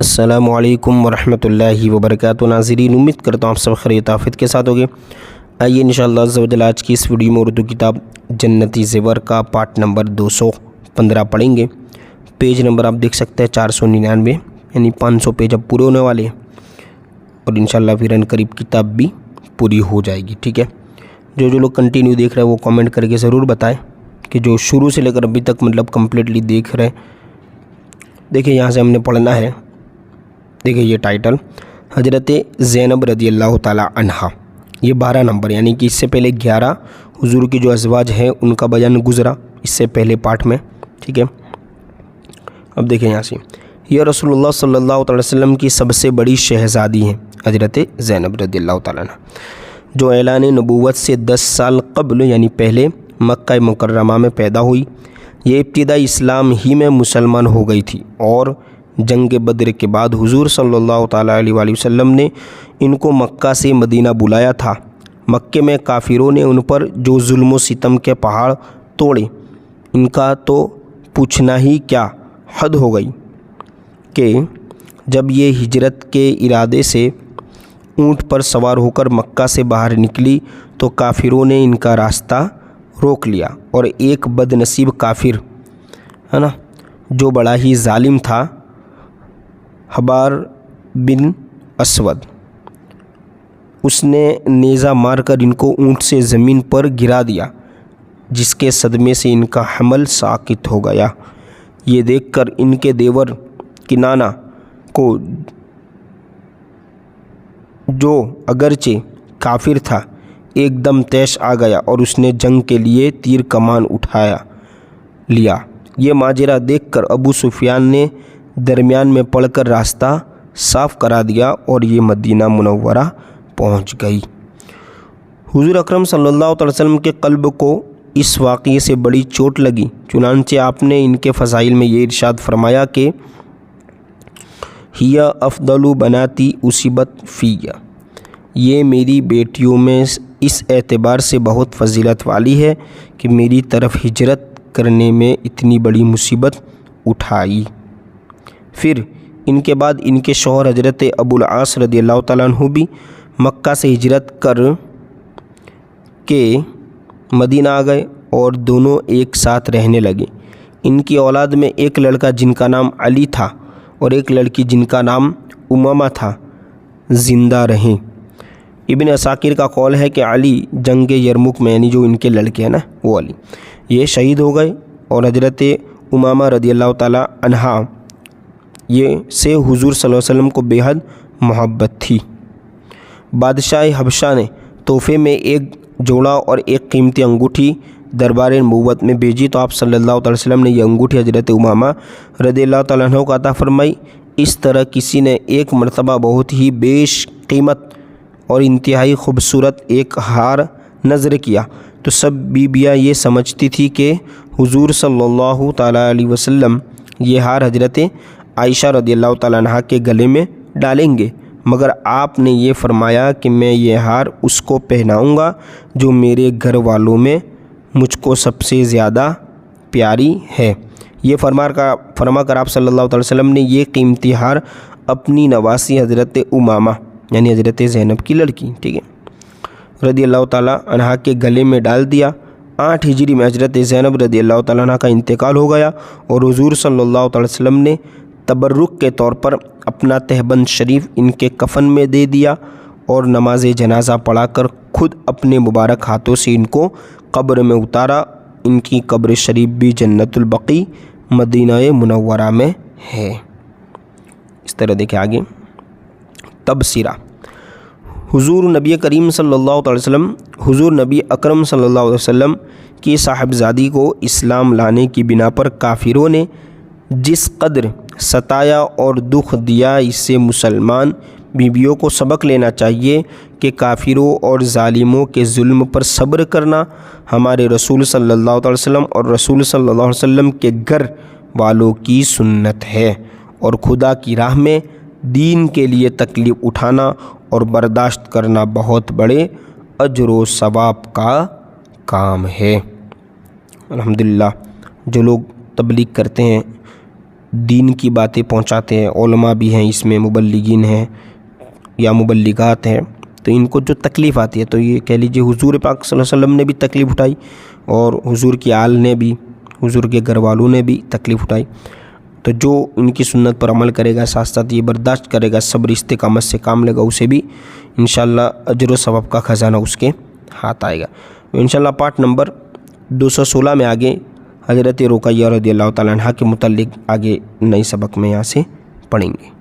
السلام علیکم ورحمۃ اللہ وبرکاتہ۔ ناظرین، امید کرتا ہوں آپ سب خیریت آفیت کے ساتھ ہوگے۔ آئیے انشاءاللہ عز و جل آج کی اس ویڈیو میں اردو کتاب جنتی زیور کا پارٹ نمبر 215 پڑھیں گے۔ پیج نمبر آپ دیکھ سکتے ہیں 499، یعنی 500 پیج اب پورے ہونے والے ہیں اور انشاءاللہ پھر ان قریب کتاب بھی پوری ہو جائے گی، ٹھیک ہے۔ جو لوگ کنٹینیو دیکھ رہے ہیں وہ کامنٹ کر کے ضرور بتائیں کہ جو شروع سے لے کر ابھی تک کمپلیٹلی دیکھ رہے ہیں۔ دیکھیں یہاں سے ہم نے پڑھنا ہے، دیکھیں یہ ٹائٹل حضرت زینب رضی اللہ تعالی عنہا، یہ 12 نمبر، یعنی کہ اس سے پہلے 11 حضور کی جو ازواج ہیں ان کا بیان گزرا اس سے پہلے پارٹ میں، ٹھیک ہے۔ اب دیکھیں یہاں سے، یہ رسول اللہ صلی اللہ علیہ وسلم کی سب سے بڑی شہزادی ہیں حضرت زینب رضی اللہ تعالیٰ عنہ، جو اعلان نبوت سے 10 سال قبل یعنی پہلے مکہ مکرمہ میں پیدا ہوئی۔ یہ ابتدائی اسلام ہی میں مسلمان ہو گئی تھی اور جنگ بدر کے بعد حضور صلی اللہ تعالیٰ علیہ وآلہ وسلم نے ان کو مکہ سے مدینہ بلایا تھا۔ مکے میں کافروں نے ان پر جو ظلم و ستم کے پہاڑ توڑے، ان کا تو پوچھنا ہی کیا حد ہو گئی کہ جب یہ ہجرت کے ارادے سے اونٹ پر سوار ہو کر مکہ سے باہر نکلی تو کافروں نے ان کا راستہ روک لیا، اور ایک بد نصیب کافر ہے نا، جو بڑا ہی ظالم تھا، حبار بن اسود، اس نے نیزہ مار کر ان کو اونٹ سے زمین پر گرا دیا، جس کے صدمے سے ان کا حمل ساقط ہو گیا۔ یہ دیکھ کر ان کے دیور کنانہ کو، جو اگرچہ کافر تھا، ایک دم طیش آ گیا اور اس نے جنگ کے لیے تیر کمان اٹھا لیا۔ یہ ماجرا دیکھ کر ابو سفیان نے درمیان میں پڑھ کر راستہ صاف کرا دیا اور یہ مدینہ منورہ پہنچ گئی۔ حضور اکرم صلی اللہ علیہ وسلم کے قلب کو اس واقعے سے بڑی چوٹ لگی، چنانچہ آپ نے ان کے فضائل میں یہ ارشاد فرمایا کہ ہی افضل بناتی اصیبت فیہ، یہ میری بیٹیوں میں اس اعتبار سے بہت فضیلت والی ہے کہ میری طرف ہجرت کرنے میں اتنی بڑی مصیبت اٹھائی۔ پھر ان کے بعد ان کے شوہر حضرت ابو العاص رضی اللہ تعالیٰ عنہ بھی مکہ سے ہجرت کر کے مدینہ آ گئے اور دونوں ایک ساتھ رہنے لگے۔ ان کی اولاد میں ایک لڑکا جن کا نام علی تھا اور ایک لڑکی جن کا نام امامہ تھا، زندہ رہیں۔ ابن عساکر کا قول ہے کہ علی جنگ یرموک میں، یعنی جو ان کے لڑکے ہیں نا وہ علی، یہ شہید ہو گئے، اور حضرت امامہ رضی اللہ تعالیٰ عنہا یہ سے حضور صلی اللہ علیہ وسلم کو بے حد محبت تھی۔ بادشاہ حبشہ نے تحفے میں ایک جوڑا اور ایک قیمتی انگوٹھی دربار نبوت میں بھیجی، تو آپ صلی اللہ علیہ وسلم نے یہ انگوٹھی حضرت امامہ رضی اللہ تعالیٰ عنہ کو عطا فرمائی۔ اس طرح کسی نے ایک مرتبہ بہت ہی بیش قیمت اور انتہائی خوبصورت ایک ہار نظر کیا، تو سب بیویاں یہ سمجھتی تھی کہ حضور صلی اللہ تعالیٰ علیہ وسلم یہ ہار حضرت عائشہ رضی اللہ تعالیٰ عنہ کے گلے میں ڈالیں گے، مگر آپ نے یہ فرمایا کہ میں یہ ہار اس کو پہناؤں گا جو میرے گھر والوں میں مجھ کو سب سے زیادہ پیاری ہے۔ یہ فرما کر آپ صلی اللہ علیہ وسلم نے یہ قیمتی ہار اپنی نواسی حضرت امامہ یعنی حضرت زینب کی لڑکی، ٹھیک ہے، رضی اللہ تعالیٰ عنہ کے گلے میں ڈال دیا۔ 8 ہجری میں حضرت زینب رضی اللہ تعالیٰ عنہ کا انتقال ہو گیا اور حضور صلی اللہ علیہ وسلم نے تبرک کے طور پر اپنا تہبند شریف ان کے کفن میں دے دیا اور نماز جنازہ پڑھا کر خود اپنے مبارک ہاتھوں سے ان کو قبر میں اتارا۔ ان کی قبر شریف بھی جنت البقیع مدینہ منورہ میں ہے۔ اس طرح دیکھیں آگے تبصرہ۔ حضور نبی کریم صلی اللہ علیہ وسلم، حضور نبی اکرم صلی اللہ علیہ وسلم کی صاحبزادی کو اسلام لانے کی بنا پر کافروں نے جس قدر ستایا اور دکھ دیا، اس سے مسلمان بیویوں کو سبق لینا چاہیے کہ کافروں اور ظالموں کے ظلم پر صبر کرنا ہمارے رسول صلی اللہ علیہ وسلم اور رسول صلی اللہ علیہ وسلم کے گھر والوں کی سنت ہے، اور خدا کی راہ میں دین کے لیے تکلیف اٹھانا اور برداشت کرنا بہت بڑے اجر و ثواب کا کام ہے۔ الحمدللہ جو لوگ تبلیغ کرتے ہیں دین کی باتیں پہنچاتے ہیں، علماء بھی ہیں اس میں، مبلغین ہیں یا مبلغات ہیں، تو ان کو جو تکلیف آتی ہے، تو یہ کہہ لیجیے حضور پاک صلی اللہ علیہ وسلم نے بھی تکلیف اٹھائی اور حضور کی آل نے بھی، حضور کے گھر والوں نے بھی تکلیف اٹھائی، تو جو ان کی سنت پر عمل کرے گا، ساتھ ساتھ یہ برداشت کرے گا، صبر استقامت سے کام لے گا، اسے بھی انشاءاللہ اجر و ثواب کا خزانہ اس کے ہاتھ آئے گا۔ انشاءاللہ پارٹ نمبر 216 میں آگے حضرت رقیہ رضی اللہ تعالیٰ عنہ کے متعلق آگے نئی سبق میں یہاں سے پڑھیں گے۔